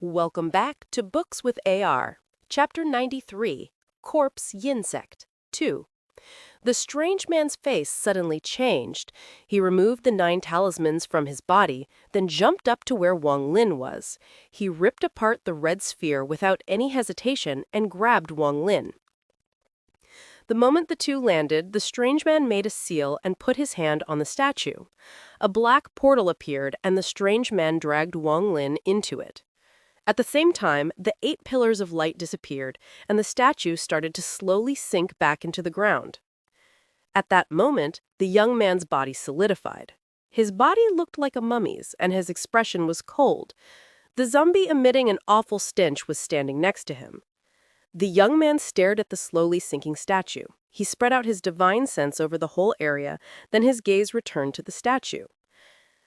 Welcome back to Books with AR, Chapter 93, Corpse Yin Sect, 2. The strange man's face suddenly changed. He removed the 9 talismans from his body, then jumped up to where Wang Lin was. He ripped apart the red sphere without any hesitation and grabbed Wang Lin. The moment the two landed, the strange man made a seal and put his hand on the statue. A black portal appeared, and the strange man dragged Wang Lin into it. At the same time, the 8 pillars of light disappeared, and the statue started to slowly sink back into the ground. At that moment, the young man's body solidified. His body looked like a mummy's, and his expression was cold. The zombie emitting an awful stench was standing next to him. The young man stared at the slowly sinking statue. He spread out his divine sense over the whole area, then his gaze returned to the statue.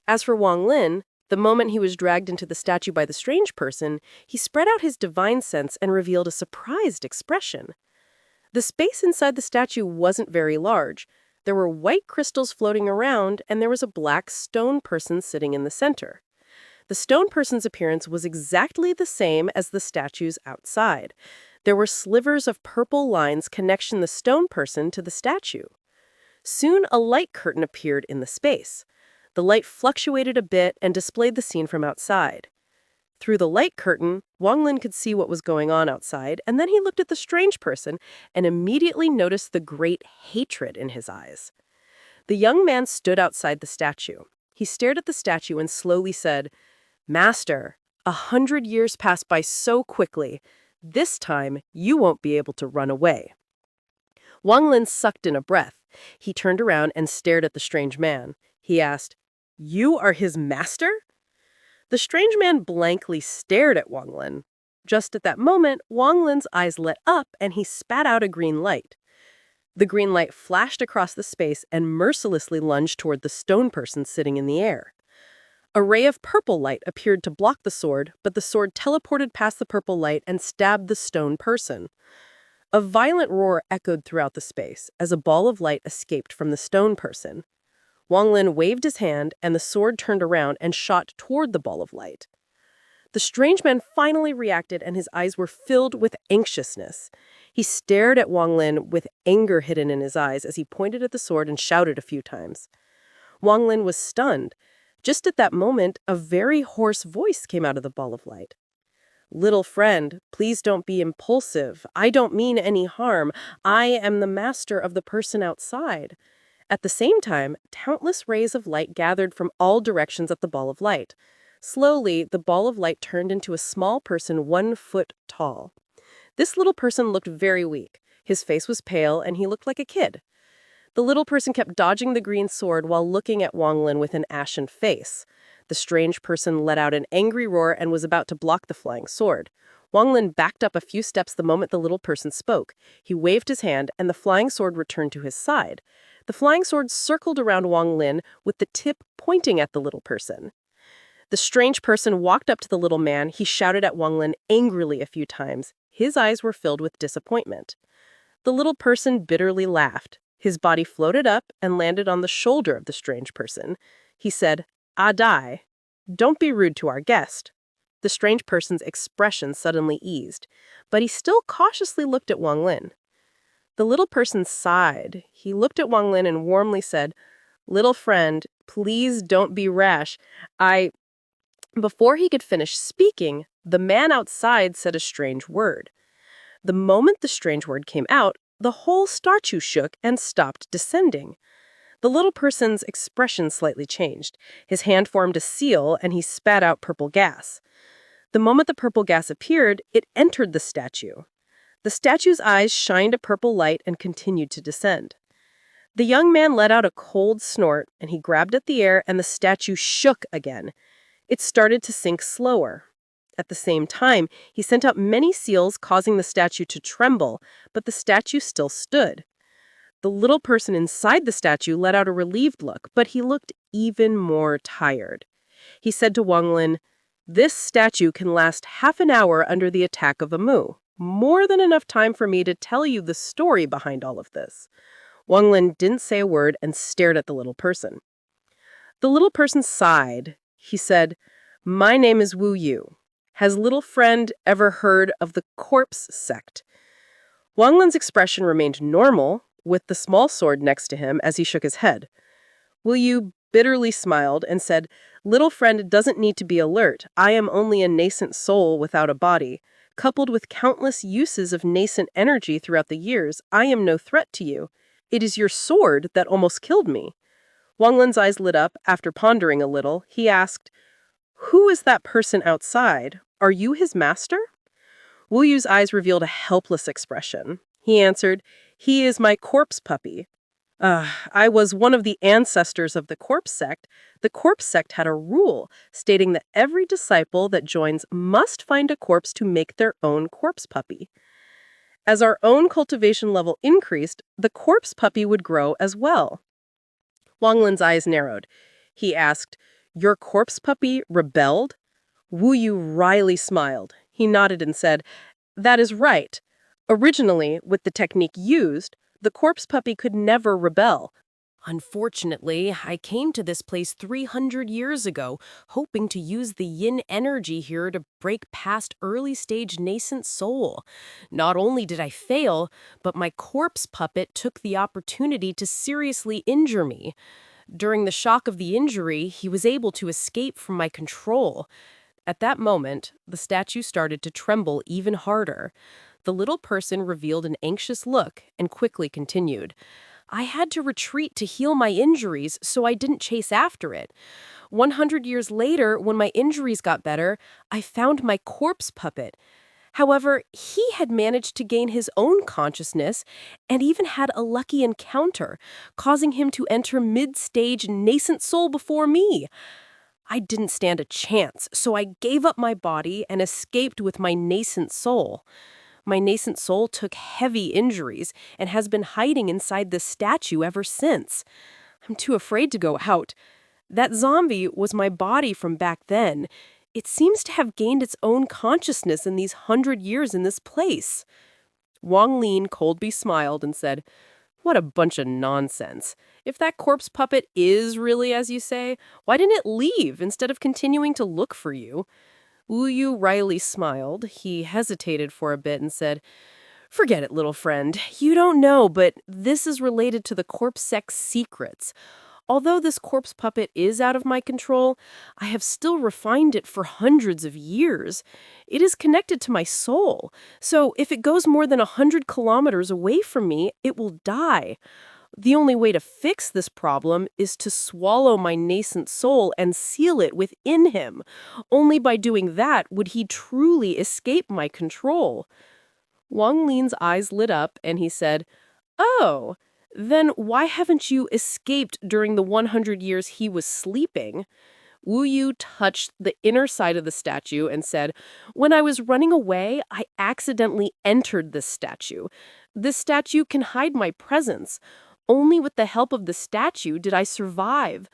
As for Wang Lin, the moment he was dragged into the statue by the strange person, he spread out his divine sense and revealed a surprised expression. The space inside the statue wasn't very large. There were white crystals floating around, and there was a black stone person sitting in the center. The stone person's appearance was exactly the same as the statue's outside. There were slivers of purple lines connecting the stone person to the statue. Soon a light curtain appeared in the space. The light fluctuated a bit and displayed the scene from outside. Through the light curtain, Wang Lin could see what was going on outside, and then he looked at the strange person and immediately noticed the great hatred in his eyes. The young man stood outside the statue. He stared at the statue and slowly said, "Master, 100 years pass by so quickly. This time, you won't be able to run away." Wang Lin sucked in a breath. He turned around and stared at the strange man. He asked, "You are his master?" The strange man blankly stared at Wang Lin. Just at that moment, Wang Lin's eyes lit up and he spat out a green light. The green light flashed across the space and mercilessly lunged toward the stone person sitting in the air. A ray of purple light appeared to block the sword, but the sword teleported past the purple light and stabbed the stone person. A violent roar echoed throughout the space as a ball of light escaped from the stone person. Wang Lin waved his hand, and the sword turned around and shot toward the ball of light. The strange man finally reacted, and his eyes were filled with anxiousness. He stared at Wang Lin with anger hidden in his eyes as he pointed at the sword and shouted a few times. Wang Lin was stunned. Just at that moment, a very hoarse voice came out of the ball of light. "Little friend, please don't be impulsive. I don't mean any harm. I am the master of the person outside." At the same time, countless rays of light gathered from all directions at the ball of light. Slowly, the ball of light turned into a small person 1 foot tall. This little person looked very weak. His face was pale, and he looked like a kid. The little person kept dodging the green sword while looking at Wang Lin with an ashen face. The strange person let out an angry roar and was about to block the flying sword. Wang Lin backed up a few steps the moment the little person spoke. He waved his hand, and the flying sword returned to his side. The flying sword circled around Wang Lin with the tip pointing at the little person. The strange person walked up to the little man. He shouted at Wang Lin angrily a few times. His eyes were filled with disappointment. The little person bitterly laughed. His body floated up and landed on the shoulder of the strange person. He said, "Adai, don't be rude to our guest." The strange person's expression suddenly eased, but he still cautiously looked at Wang Lin. The little person sighed. He looked at Wang Lin and warmly said, "Little friend, please don't be rash. Before he could finish speaking, the man outside said a strange word. The moment the strange word came out, the whole statue shook and stopped descending. The little person's expression slightly changed. His hand formed a seal, and he spat out purple gas. The moment the purple gas appeared, it entered the statue. The statue's eyes shined a purple light and continued to descend. The young man let out a cold snort, and he grabbed at the air, and the statue shook again. It started to sink slower. At the same time, he sent out many seals, causing the statue to tremble, but the statue still stood. The little person inside the statue let out a relieved look, but he looked even more tired. He said to Wang Lin, "This statue can last half an hour under the attack of a mu. More than enough time for me to tell you the story behind all of this." Wang Lin didn't say a word and stared at the little person. The little person sighed. He said, "My name is Wu Yu. Has little friend ever heard of the Corpse Sect? Wang Lin's expression remained normal, with the small sword next to him as he shook his head. Wu Yu bitterly smiled and said, "Little friend doesn't need to be alert. I am only a nascent soul without a body. Coupled with countless uses of nascent energy throughout the years, I am no threat to you. It is your sword that almost killed me." Wang Lin's eyes lit up. After pondering a little, he asked, "Who is that person outside? Are you his master?" Wu Yu's eyes revealed a helpless expression. He answered, "He is my corpse puppy. I was one of the ancestors of the Corpse Sect. The Corpse Sect had a rule stating that every disciple that joins must find a corpse to make their own corpse puppy. As our own cultivation level increased, the corpse puppy would grow as well." Wang Lin's eyes narrowed. He asked, "Your corpse puppy rebelled?" Wu Yu wryly smiled. He nodded and said, "That is right. Originally, with the technique used, the corpse puppy could never rebel. Unfortunately, I came to this place 300 years ago, hoping to use the yin energy here to break past early-stage nascent soul. Not only did I fail, but my corpse puppet took the opportunity to seriously injure me. During the shock of the injury, he was able to escape from my control." At that moment, the statue started to tremble even harder. The little person revealed an anxious look and quickly continued. "I had to retreat to heal my injuries, so I didn't chase after it. 100 years later, when my injuries got better, I found my corpse puppet. However, he had managed to gain his own consciousness and even had a lucky encounter, causing him to enter mid-stage nascent soul before me. I didn't stand a chance, so I gave up my body and escaped with my nascent soul. My nascent soul took heavy injuries and has been hiding inside this statue ever since. I'm too afraid to go out. That zombie was my body from back then. It seems to have gained its own consciousness in these 100 years in this place." Wang Lin coldly smiled and said, "What a bunch of nonsense. If that corpse puppet is really as you say, why didn't it leave instead of continuing to look for you?" Wu Yu wryly smiled. He hesitated for a bit and said, "Forget it, little friend. You don't know, but this is related to the Corpse Sect's secrets. Although this corpse puppet is out of my control, I have still refined it for hundreds of years. It is connected to my soul, so if it goes more than 100 kilometers away from me, it will die. The only way to fix this problem is to swallow my nascent soul and seal it within him. Only by doing that would he truly escape my control." Wang Lin's eyes lit up and he said, "Oh, then why haven't you escaped during the 100 years he was sleeping?" Wu Yu touched the inner side of the statue and said, "When I was running away, I accidentally entered this statue. This statue can hide my presence. Only with the help of the statue did I survive.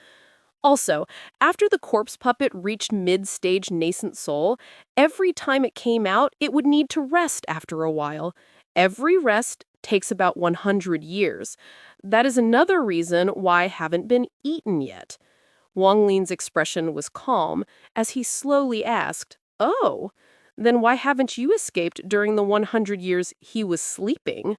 Also, after the corpse puppet reached mid-stage nascent soul, every time it came out, it would need to rest after a while. Every rest takes about 100 years. That is another reason why I haven't been eaten yet." Wang Lin's expression was calm as he slowly asked, "Oh, then why haven't you escaped during the 100 years he was sleeping?"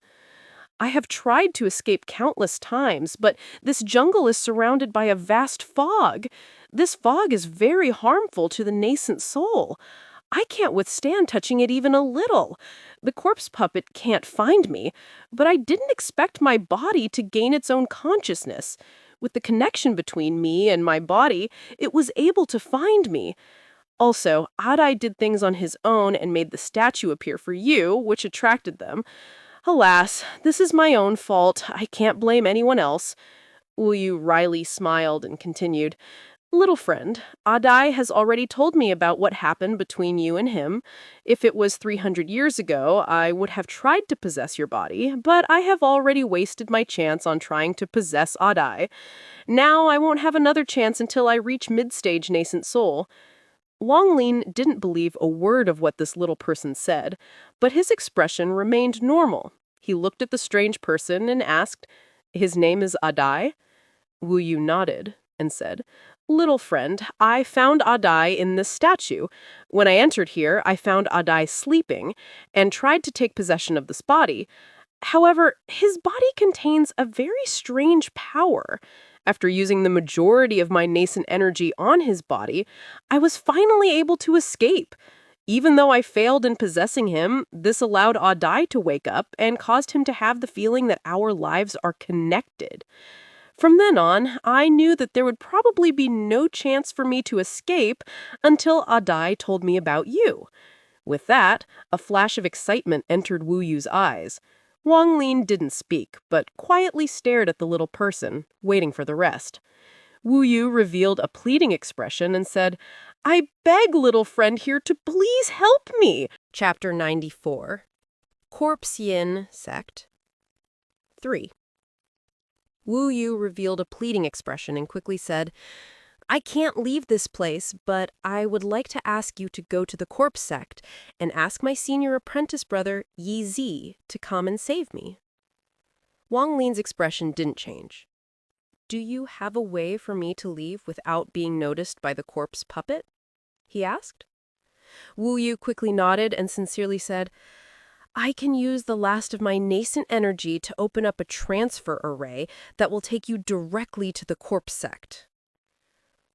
"I have tried to escape countless times, but this jungle is surrounded by a vast fog. This fog is very harmful to the nascent soul. I can't withstand touching it even a little. The corpse puppet can't find me, but I didn't expect my body to gain its own consciousness. With the connection between me and my body, it was able to find me. Also, Adai did things on his own and made the statue appear for you, which attracted them. Alas, this is my own fault. I can't blame anyone else." Wu Yu wryly smiled and continued, "Little friend, Adai has already told me about what happened between you and him. If it was 300 years ago, I would have tried to possess your body, but I have already wasted my chance on trying to possess Adai. Now I won't have another chance until I reach mid-stage nascent soul." Wang Lin didn't believe a word of what this little person said, but his expression remained normal. He looked at the strange person and asked, "His name is Adai?" Wu Yu nodded and said, Little friend, I found Adai in this statue. When I entered here, I found Adai sleeping and tried to take possession of this body. However, his body contains a very strange power. After using the majority of my nascent energy on his body, I was finally able to escape. Even though I failed in possessing him, this allowed Adai to wake up and caused him to have the feeling that our lives are connected. From then on, I knew that there would probably be no chance for me to escape until Adai told me about you. With that, a flash of excitement entered Wu Yu's eyes. Wang Lin didn't speak, but quietly stared at the little person, waiting for the rest. Wu Yu revealed a pleading expression and said, "I beg, little friend here, to please help me." Chapter 94. Corpse Yin Sect 3. Wu Yu revealed a pleading expression and quickly said, "I can't leave this place, but I would like to ask you to go to the Corpse Sect and ask my senior apprentice brother, Yi Zi, to come and save me." Wang Lin's expression didn't change. "Do you have a way for me to leave without being noticed by the corpse puppet?" he asked. Wu Yu quickly nodded and sincerely said, "I can use the last of my nascent energy to open up a transfer array that will take you directly to the Corpse Sect."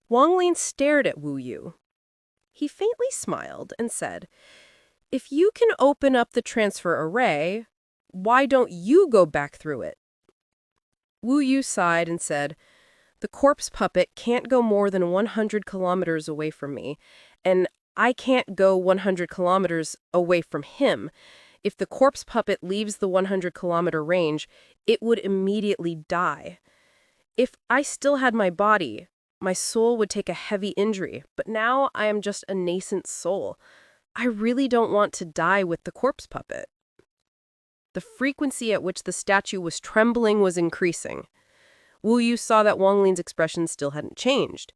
Wang Lin stared at Wu Yu. He faintly smiled and said, "If you can open up the transfer array, why don't you go back through it?" Wu Yu sighed and said, "The corpse puppet can't go more than 100 kilometers away from me, and I can't go 100 kilometers away from him. If the corpse puppet leaves the 100-kilometer range, it would immediately die. If I still had my body, my soul would take a heavy injury, but now I am just a nascent soul. I really don't want to die with the corpse puppet." The frequency at which the statue was trembling was increasing. Wu Yu saw that Wang Lin's expression still hadn't changed.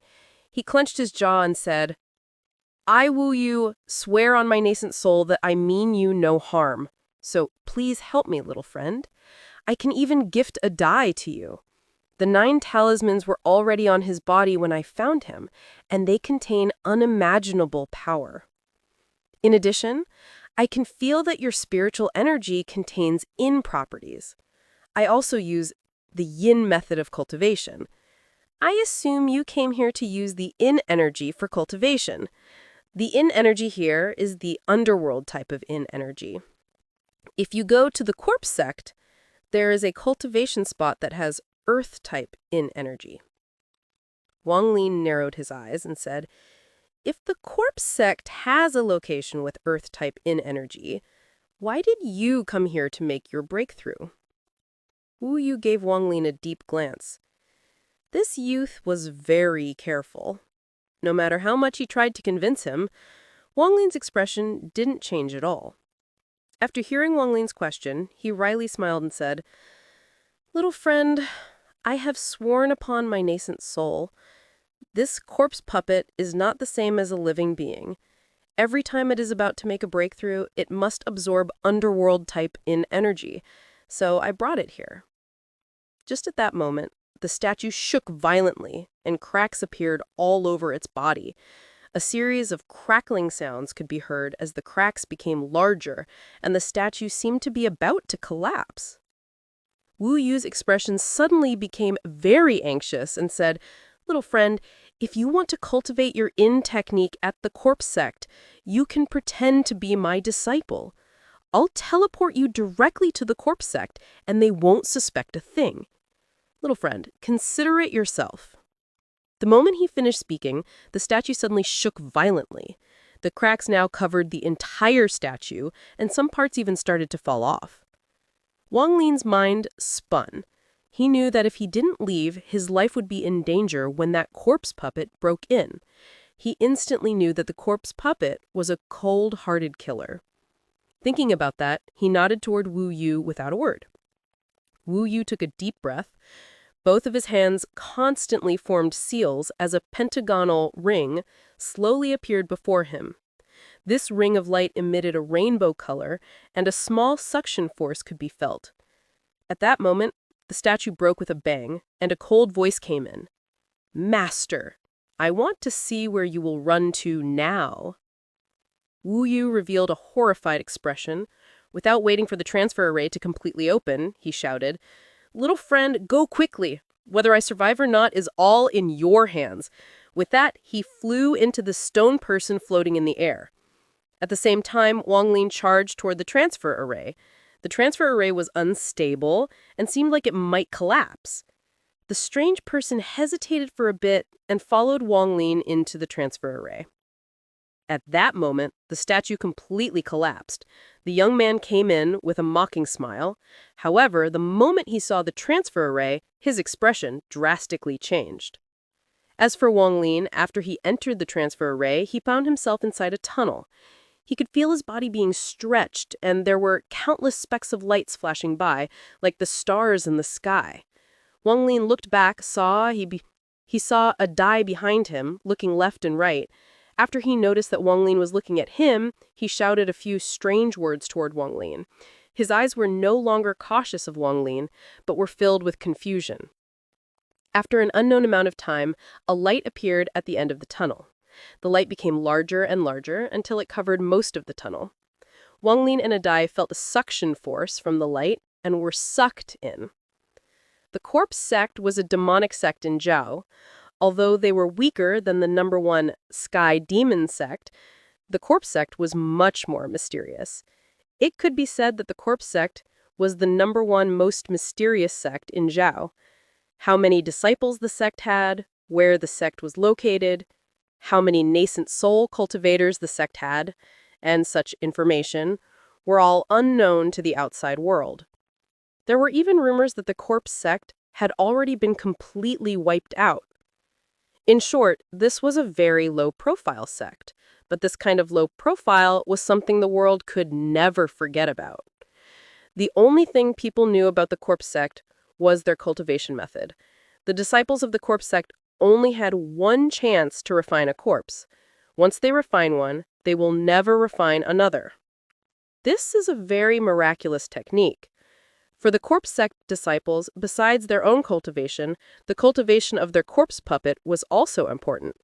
He clenched his jaw and said, "I, Wu Yu, swear on my nascent soul that I mean you no harm. So please help me, little friend. I can even gift a die to you. The 9 talismans were already on his body when I found him, and they contain unimaginable power. In addition, I can feel that your spiritual energy contains yin properties. I also use the yin method of cultivation. I assume you came here to use the yin energy for cultivation. The yin energy here is the underworld type of yin energy. If you go to the Corpse Sect, there is a cultivation spot that has earth-type yin energy." Wang Lin narrowed his eyes and said, "If the Corpse Sect has a location with earth-type yin energy, why did you come here to make your breakthrough?" Wu Yu gave Wang Lin a deep glance. This youth was very careful. No matter how much he tried to convince him, Wang Lin's expression didn't change at all. After hearing Wang Lin's question, he wryly smiled and said, "Little friend, I have sworn upon my nascent soul. This corpse puppet is not the same as a living being. Every time it is about to make a breakthrough, it must absorb underworld-type yin energy, so I brought it here." Just at that moment, the statue shook violently, and cracks appeared all over its body. A series of crackling sounds could be heard as the cracks became larger, and the statue seemed to be about to collapse. Wu Yu's expression suddenly became very anxious and said, "Little friend, if you want to cultivate your yin technique at the Corpse Sect, you can pretend to be my disciple. I'll teleport you directly to the Corpse Sect, and they won't suspect a thing. Little friend, consider it yourself." The moment he finished speaking, the statue suddenly shook violently. The cracks now covered the entire statue, and some parts even started to fall off. Wang Lin's mind spun. He knew that if he didn't leave, his life would be in danger when that corpse puppet broke in. He instantly knew that the corpse puppet was a cold-hearted killer. Thinking about that, he nodded toward Wu Yu without a word. Wu Yu took a deep breath. Both of his hands constantly formed seals as a pentagonal ring slowly appeared before him. This ring of light emitted a rainbow color, and a small suction force could be felt. At that moment, the statue broke with a bang, and a cold voice came in. "Master, I want to see where you will run to now." Wu Yu revealed a horrified expression. Without waiting for the transfer array to completely open, he shouted, "Little friend, go quickly. Whether I survive or not is all in your hands." With that, he flew into the stone person floating in the air. At the same time, Wang Lin charged toward the transfer array. The transfer array was unstable and seemed like it might collapse. The strange person hesitated for a bit and followed Wang Lin into the transfer array. At that moment, the statue completely collapsed. The young man came in with a mocking smile. However, the moment he saw the transfer array, his expression drastically changed. As for Wang Lin, after he entered the transfer array, he found himself inside a tunnel. He could feel his body being stretched, and there were countless specks of lights flashing by, like the stars in the sky. Wang Lin looked back, he saw a Dai behind him, looking left and right. After he noticed that Wang Lin was looking at him, he shouted a few strange words toward Wang Lin. His eyes were no longer cautious of Wang Lin, but were filled with confusion. After an unknown amount of time, a light appeared at the end of the tunnel. The light became larger and larger until it covered most of the tunnel. Wang Lin and Adai felt a suction force from the light and were sucked in. The Corpse Sect was a demonic sect in Zhao. Although they were weaker than the #1 Sky Demon Sect, the Corpse Sect was much more mysterious. It could be said that the Corpse Sect was the #1 most mysterious sect in Zhao. How many disciples the sect had, where the sect was located, how many Nascent Soul cultivators the sect had, and such information were all unknown to the outside world. There were even rumors that the Corpse Sect had already been completely wiped out. In short, this was a very low-profile sect, but this kind of low profile was something the world could never forget about. The only thing people knew about the Corpse Sect was their cultivation method. The disciples of the Corpse Sect only had one chance to refine a corpse. Once they refine one, they will never refine another. This is a very miraculous technique. For the Corpse Sect disciples, besides their own cultivation, the cultivation of their corpse puppet was also important.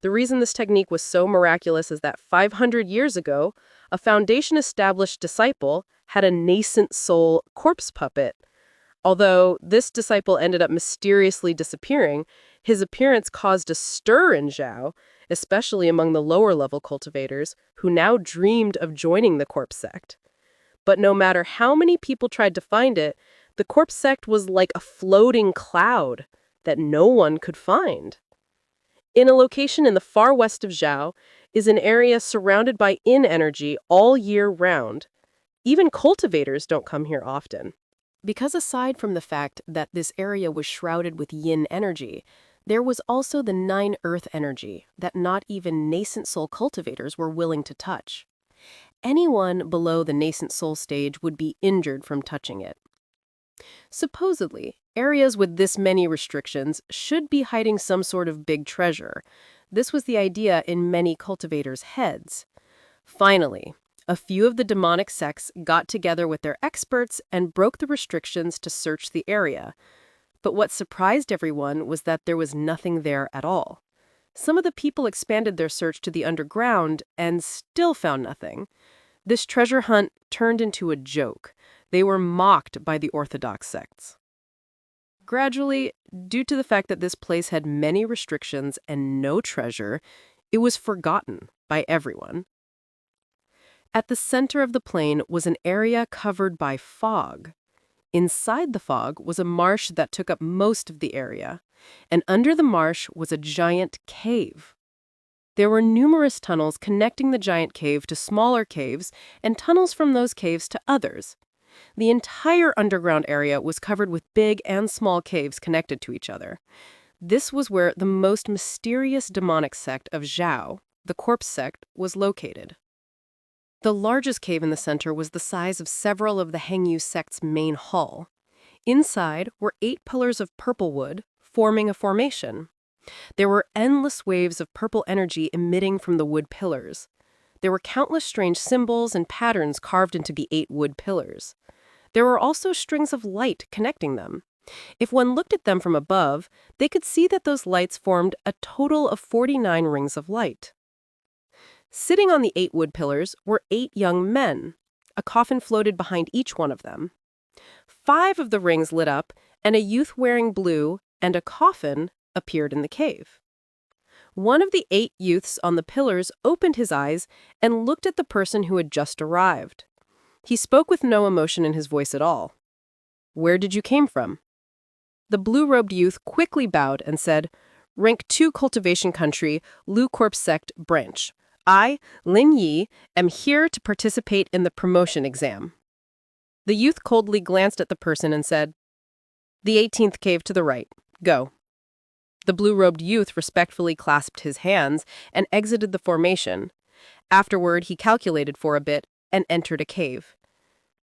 The reason this technique was so miraculous is that 500 years ago, a Foundation-established disciple had a Nascent Soul corpse puppet. Although this disciple ended up mysteriously disappearing, his appearance caused a stir in Zhao, especially among the lower-level cultivators, who now dreamed of joining the Corpse Sect. But no matter how many people tried to find it, the Corpse Sect was like a floating cloud that no one could find. In a location in the far west of Zhao is an area surrounded by yin energy all year round. Even cultivators don't come here often. Because aside from the fact that this area was shrouded with yin energy, there was also the 9 earth energy that not even Nascent Soul cultivators were willing to touch. Anyone below the Nascent Soul stage would be injured from touching it. Supposedly, areas with this many restrictions should be hiding some sort of big treasure. This was the idea in many cultivators' heads. Finally, a few of the demonic sects got together with their experts and broke the restrictions to search the area. But what surprised everyone was that there was nothing there at all. Some of the people expanded their search to the underground and still found nothing. This treasure hunt turned into a joke. They were mocked by the orthodox sects. Gradually, due to the fact that this place had many restrictions and no treasure, it was forgotten by everyone. At the center of the plain was an area covered by fog. Inside the fog was a marsh that took up most of the area, and under the marsh was a giant cave. There were numerous tunnels connecting the giant cave to smaller caves and tunnels from those caves to others. The entire underground area was covered with big and small caves connected to each other. This was where the most mysterious demonic sect of Zhao, the Corpse Sect, was located. The largest cave in the center was the size of several of the Hengyu sect's main hall. Inside were 8 pillars of purple wood, forming a formation. There were endless waves of purple energy emitting from the wood pillars. There were countless strange symbols and patterns carved into the 8 wood pillars. There were also strings of light connecting them. If one looked at them from above, they could see that those lights formed a total of 49 rings of light. Sitting on the 8 wood pillars were 8 young men. A coffin floated behind each one of them. 5 of the rings lit up, and a youth wearing blue and a coffin appeared in the cave. One of the 8 youths on the pillars opened his eyes and looked at the person who had just arrived. He spoke with no emotion in his voice at all. "Where did you came from?" The blue-robed youth quickly bowed and said, "Rank 2 Cultivation Country, Corpse Sect branch. I, Lin Yi, am here to participate in the promotion exam." The youth coldly glanced at the person and said, "The 18th cave to the right. Go." The blue-robed youth respectfully clasped his hands and exited the formation. Afterward, he calculated for a bit and entered a cave.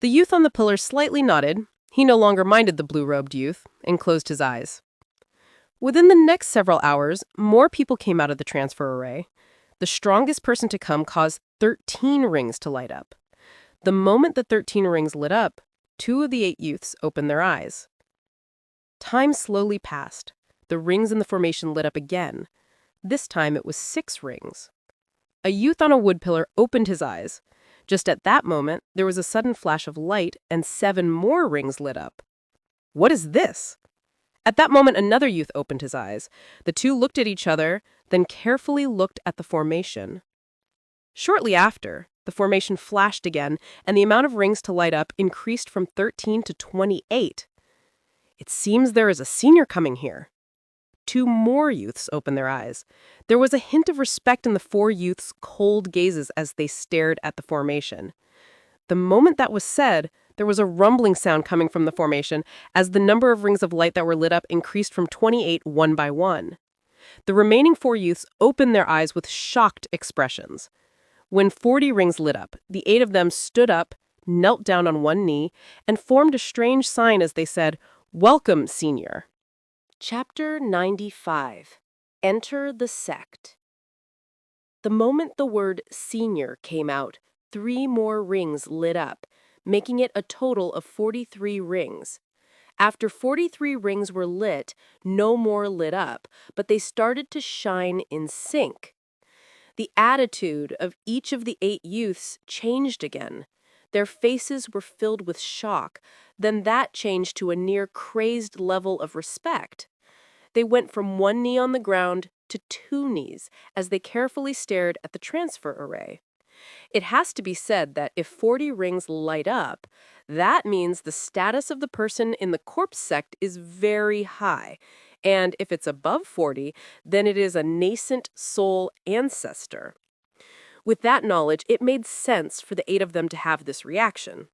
The youth on the pillar slightly nodded. He no longer minded the blue-robed youth and closed his eyes. Within the next several hours, more people came out of the transfer array. The strongest person to come caused 13 rings to light up. The moment the 13 rings lit up, 2 of the 8 youths opened their eyes. Time slowly passed. The rings in the formation lit up again. This time it was 6 rings. A youth on a wood pillar opened his eyes. Just at that moment, there was a sudden flash of light and 7 more rings lit up. "What is this?" At that moment, another youth opened his eyes. The 2 looked at each other, then carefully looked at the formation. Shortly after, the formation flashed again, and the amount of rings to light up increased from 13 to 28. "It seems there is a senior coming here." 2 more youths opened their eyes. There was a hint of respect in the 4 youths' cold gazes as they stared at the formation. The moment that was said, there was a rumbling sound coming from the formation as the number of rings of light that were lit up increased from 28 one by one. The remaining 4 youths opened their eyes with shocked expressions. When 40 rings lit up, the 8 of them stood up, knelt down on one knee, and formed a strange sign as they said, "Welcome, Senior." Chapter 95. Enter the Sect. The moment the word senior came out, 3 more rings lit up, making it a total of 43 rings. After 43 rings were lit, no more lit up, but they started to shine in sync. The attitude of each of the 8 youths changed again. Their faces were filled with shock, then that changed to a near crazed level of respect. They went from one knee on the ground to 2 knees as they carefully stared at the transfer array. It has to be said that if 40 rings light up, that means the status of the person in the Corpse Sect is very high. And if it's above 40, then it is a Nascent Soul ancestor. With that knowledge, it made sense for the 8 of them to have this reaction.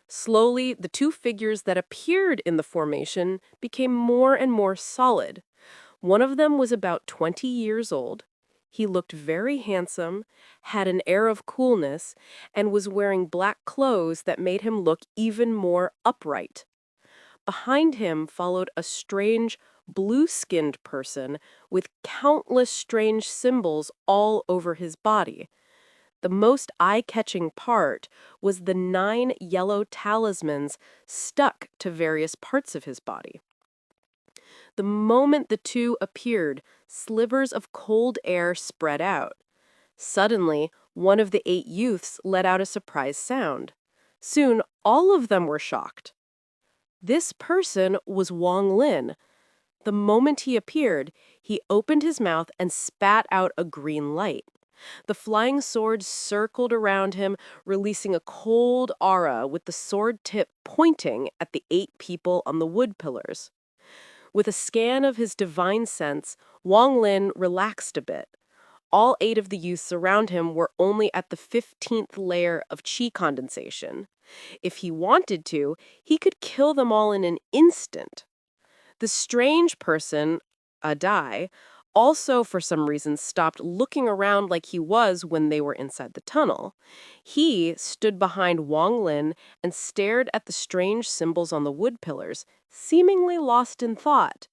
Slowly, the 2 figures that appeared in the formation became more and more solid. One of them was about 20 years old. He looked very handsome, had an air of coolness, and was wearing black clothes that made him look even more upright. Behind him followed a strange, blue-skinned person with countless strange symbols all over his body. The most eye-catching part was the 9 yellow talismans stuck to various parts of his body. The moment the 2 appeared, slivers of cold air spread out. Suddenly, one of the 8 youths let out a surprised sound. Soon, all of them were shocked. This person was Wang Lin. The moment he appeared, he opened his mouth and spat out a green light. The flying sword circled around him, releasing a cold aura with the sword tip pointing at the 8 people on the wood pillars. With a scan of his divine sense, Wang Lin relaxed a bit. All 8 of the youths around him were only at the 15th layer of chi condensation. If he wanted to, he could kill them all in an instant. The strange person, a Dai, also for some reason stopped looking around like he was when they were inside the tunnel. He stood behind Wang Lin and stared at the strange symbols on the wood pillars, seemingly lost in thought.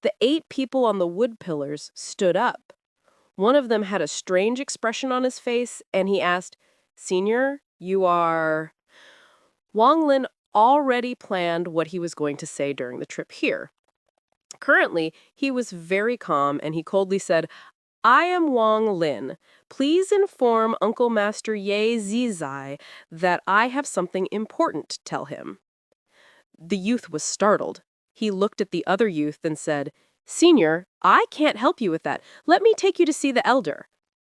The 8 people on the wood pillars stood up. One of them had a strange expression on his face, and he asked, "Senior, you are—" Wang Lin already planned what he was going to say during the trip here. Currently, he was very calm and he coldly said, I am Wang Lin. Please inform Uncle Master Ye Zizai that I have something important to tell him. The youth was startled. He looked at the other youth and said, Senior, I can't help you with that. Let me take you to see the elder.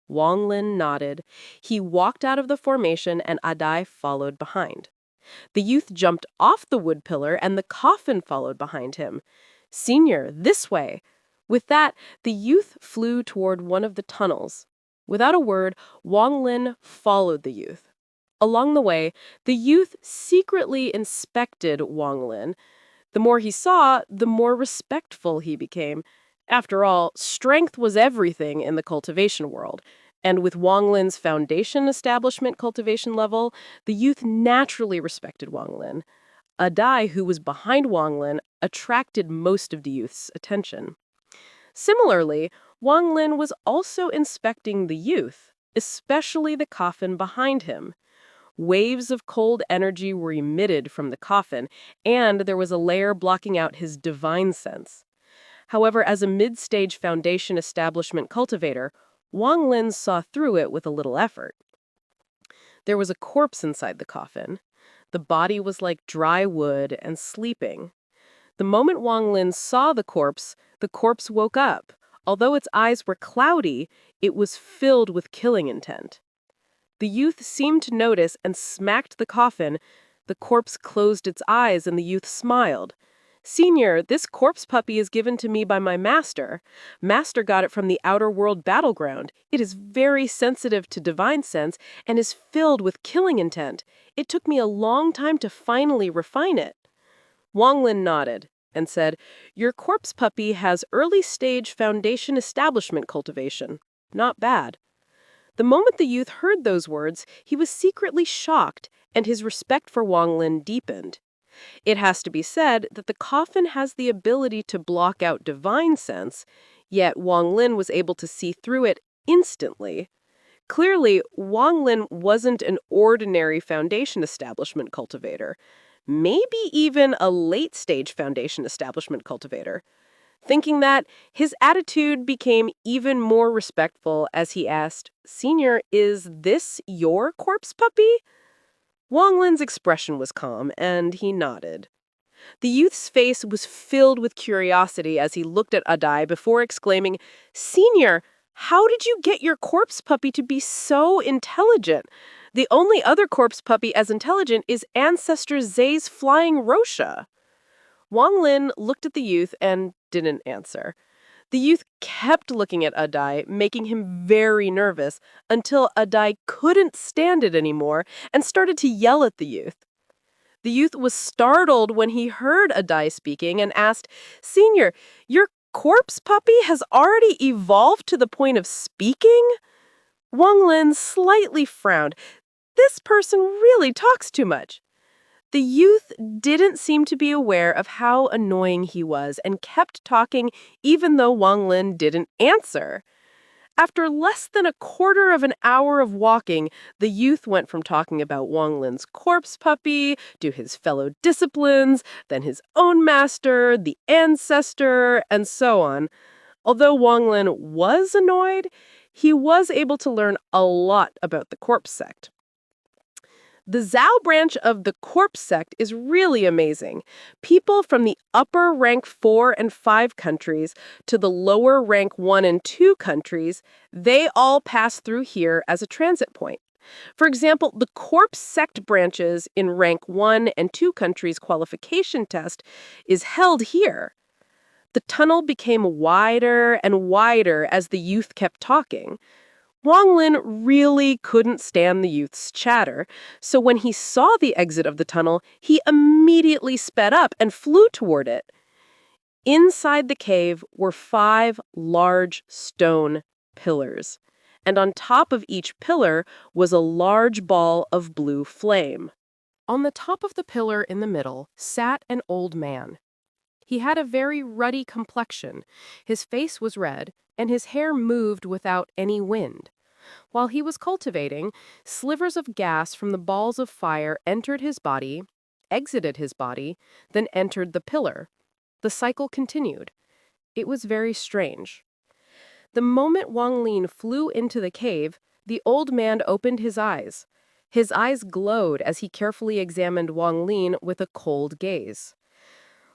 Wang Lin nodded. He walked out of the formation and Adai followed behind. The youth jumped off the wood pillar and the coffin followed behind him. Senior, this way. With that, the youth flew toward one of the tunnels. Without a word, Wang Lin followed the youth. Along the way, the youth secretly inspected Wang Lin. The more he saw, the more respectful he became. After all, strength was everything in the cultivation world. And with Wang Lin's foundation establishment cultivation level, the youth naturally respected Wang Lin. Adai, who was behind Wang Lin, attracted most of the youth's attention. Similarly, Wang Lin was also inspecting the youth, especially the coffin behind him. Waves of cold energy were emitted from the coffin, and there was a layer blocking out his divine sense. However, as a mid-stage foundation establishment cultivator, Wang Lin saw through it with a little effort. There was a corpse inside the coffin. The body was like dry wood and sleeping. The moment Wang Lin saw the corpse woke up. Although its eyes were cloudy, it was filled with killing intent. The youth seemed to notice and smacked the coffin. The corpse closed its eyes and the youth smiled. Senior, this corpse puppy is given to me by my master. Master got it from the outer world battleground. It is very sensitive to divine sense and is filled with killing intent. It took me a long time to finally refine it. Wang Lin nodded and said, Your corpse puppy has early stage foundation establishment cultivation. Not bad. The moment the youth heard those words, he was secretly shocked, and his respect for Wang Lin deepened. It has to be said that the coffin has the ability to block out divine sense, yet Wang Lin was able to see through it instantly. Clearly, Wang Lin wasn't an ordinary foundation establishment cultivator, maybe even a late-stage foundation establishment cultivator. Thinking that, his attitude became even more respectful as he asked, Senior, is this your corpse puppy? Wang Lin's expression was calm, and he nodded. The youth's face was filled with curiosity as he looked at Adai before exclaiming, Senior, how did you get your corpse puppy to be so intelligent? The only other corpse puppy as intelligent is Ancestor Ye's flying Rosha. Wang Lin looked at the youth and didn't answer. The youth kept looking at Adai, making him very nervous, until Adai couldn't stand it anymore and started to yell at the youth. The youth was startled when he heard Adai speaking and asked, Senior, your corpse puppy has already evolved to the point of speaking? Wang Lin slightly frowned. This person really talks too much. The youth didn't seem to be aware of how annoying he was and kept talking even though Wang Lin didn't answer. After less than a quarter of an hour of walking, the youth went from talking about Wang Lin's corpse puppy to his fellow disciplines, then his own master, the ancestor, and so on. Although Wang Lin was annoyed, he was able to learn a lot about the Corpse Sect. The Zhao branch of the Corpse Sect is really amazing. People from the upper rank 4 and 5 countries to the lower rank 1 and 2 countries, they all pass through here as a transit point. For example, the Corpse Sect branches in rank 1 and 2 countries qualification test is held here. The tunnel became wider and wider as the youth kept talking. Wang Lin really couldn't stand the youth's chatter, so when he saw the exit of the tunnel, he immediately sped up and flew toward it. Inside the cave were 5 large stone pillars, and on top of each pillar was a large ball of blue flame. On the top of the pillar in the middle sat an old man. He had a very ruddy complexion, his face was red, and his hair moved without any wind. While he was cultivating, slivers of gas from the balls of fire entered his body exited his body, then entered the pillar. The cycle continued. It was very strange. The moment Wang Lin flew into the cave, the old man opened his eyes. His eyes glowed as he carefully examined Wang Lin with a cold gaze.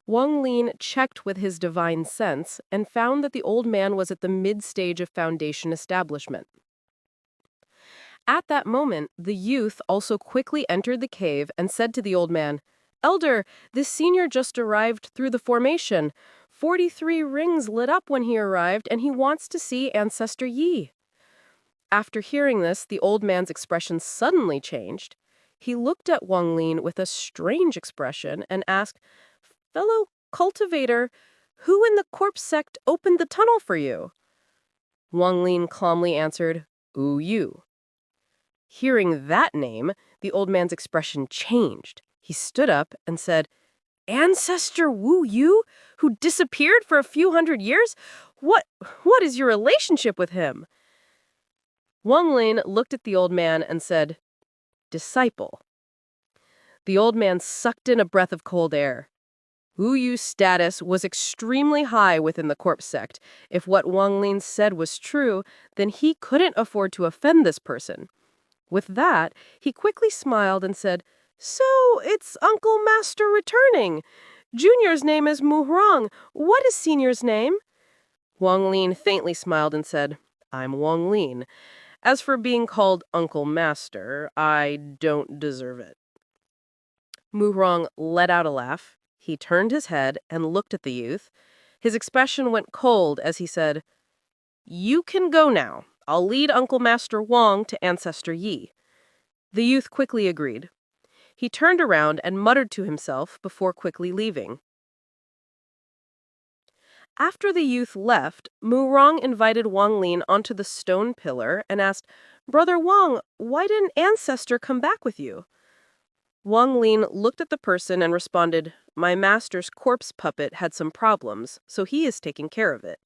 Wang Lin checked with his divine sense and found that the old man was at the mid-stage of foundation establishment. At that moment, the youth also quickly entered the cave and said to the old man, "Elder, this senior just arrived through the formation. 43 rings lit up when he arrived, and he wants to see Ancestor Ye." After hearing this, the old man's expression suddenly changed. He looked at Wang Lin with a strange expression and asked, "Fellow cultivator, who in the Corpse Sect opened the tunnel for you?" Wang Lin calmly answered, "Wu Yu." Hearing that name, the old man's expression changed. He stood up and said, "Ancestor Wu Yu, who disappeared for a few hundred years? What is your relationship with him?" Wang Lin looked at the old man and said, "Disciple." The old man sucked in a breath of cold air. Wu Yu's status was extremely high within the Corpse Sect. If what Wang Lin said was true, then he couldn't afford to offend this person. With that, he quickly smiled and said, "So, it's Uncle Master returning. Junior's name is Muhrang. What is Senior's name?" Wang Lin faintly smiled and said, "I'm Wang Lin. As for being called Uncle Master, I don't deserve it." Muhrang let out a laugh. He turned his head and looked at the youth. His expression went cold as he said, "You can go now. I'll lead Uncle Master Wang to Ancestor Ye." The youth quickly agreed. He turned around and muttered to himself before quickly leaving. After the youth left, Muhrang invited Wang Lin onto the stone pillar and asked, "Brother Wang, why didn't Ancestor come back with you?" Wang Lin looked at the person and responded, "My master's corpse puppet had some problems, so he is taking care of it."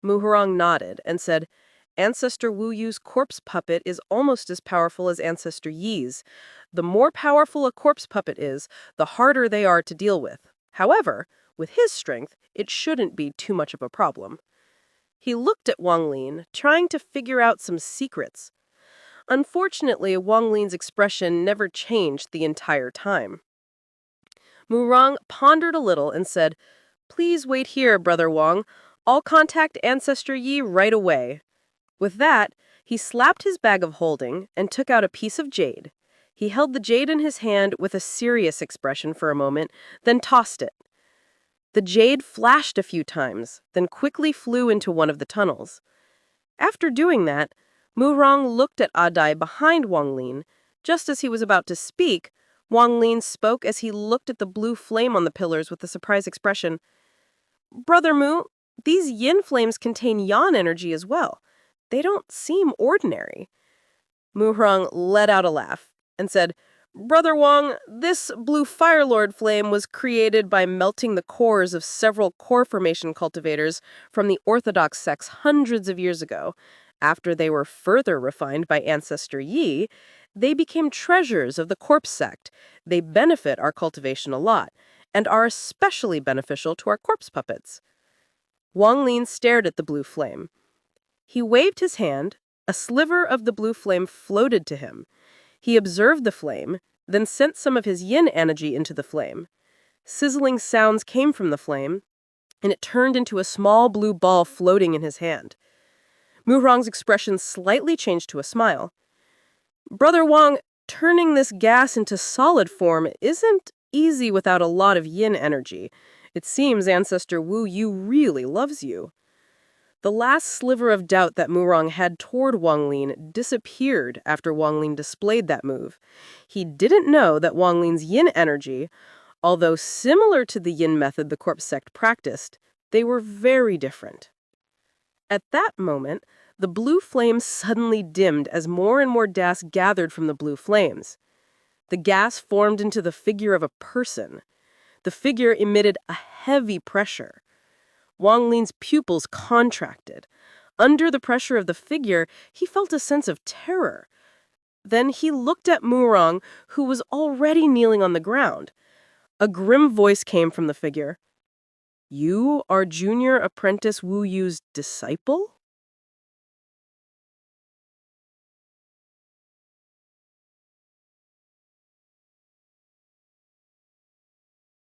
Muhrang nodded and said, "Ancestor Wu Yu's corpse puppet is almost as powerful as Ancestor Ye's. The more powerful a corpse puppet is, the harder they are to deal with. However, with his strength, it shouldn't be too much of a problem." He looked at Wang Lin, trying to figure out some secrets. Unfortunately, Wang Lin's expression never changed the entire time. Muhrang pondered a little and said, "Please wait here, Brother Wang. I'll contact Ancestor Ye right away." With that, he slapped his bag of holding and took out a piece of jade. He held the jade in his hand with a serious expression for a moment, then tossed it. The jade flashed a few times, then quickly flew into one of the tunnels. After doing that, Muhrang looked at Adai behind Wang Lin. Just as he was about to speak, Wang Lin spoke as he looked at the blue flame on the pillars with a surprised expression. "Brother Mu, these yin flames contain yan energy as well. They don't seem ordinary." Muhrang let out a laugh and said, "Brother Wang, this blue Fire Lord flame was created by melting the cores of several core formation cultivators from the Orthodox sects hundreds of years ago. After they were further refined by Ancestor Ye, they became treasures of the Corpse Sect. They benefit our cultivation a lot, and are especially beneficial to our corpse puppets." Wang Lin stared at the blue flame. He waved his hand. A sliver of the blue flame floated to him. He observed the flame, then sent some of his yin energy into the flame. Sizzling sounds came from the flame, and it turned into a small blue ball floating in his hand. Muhrang's expression slightly changed to a smile. "Brother Wang, turning this gas into solid form isn't easy without a lot of yin energy. It seems Ancestor Wu Yu really loves you." The last sliver of doubt that Muhrang had toward Wang Lin disappeared after Wang Lin displayed that move. He didn't know that Wang Lin's yin energy, although similar to the yin method the Corpse Sect practiced, they were very different. At that moment, the blue flame suddenly dimmed as more and more gas gathered from the blue flames. The gas formed into the figure of a person. The figure emitted a heavy pressure. Wang Lin's pupils contracted. Under the pressure of the figure, he felt a sense of terror. Then he looked at Murong, who was already kneeling on the ground. A grim voice came from the figure. You are junior apprentice Wu Yu's disciple?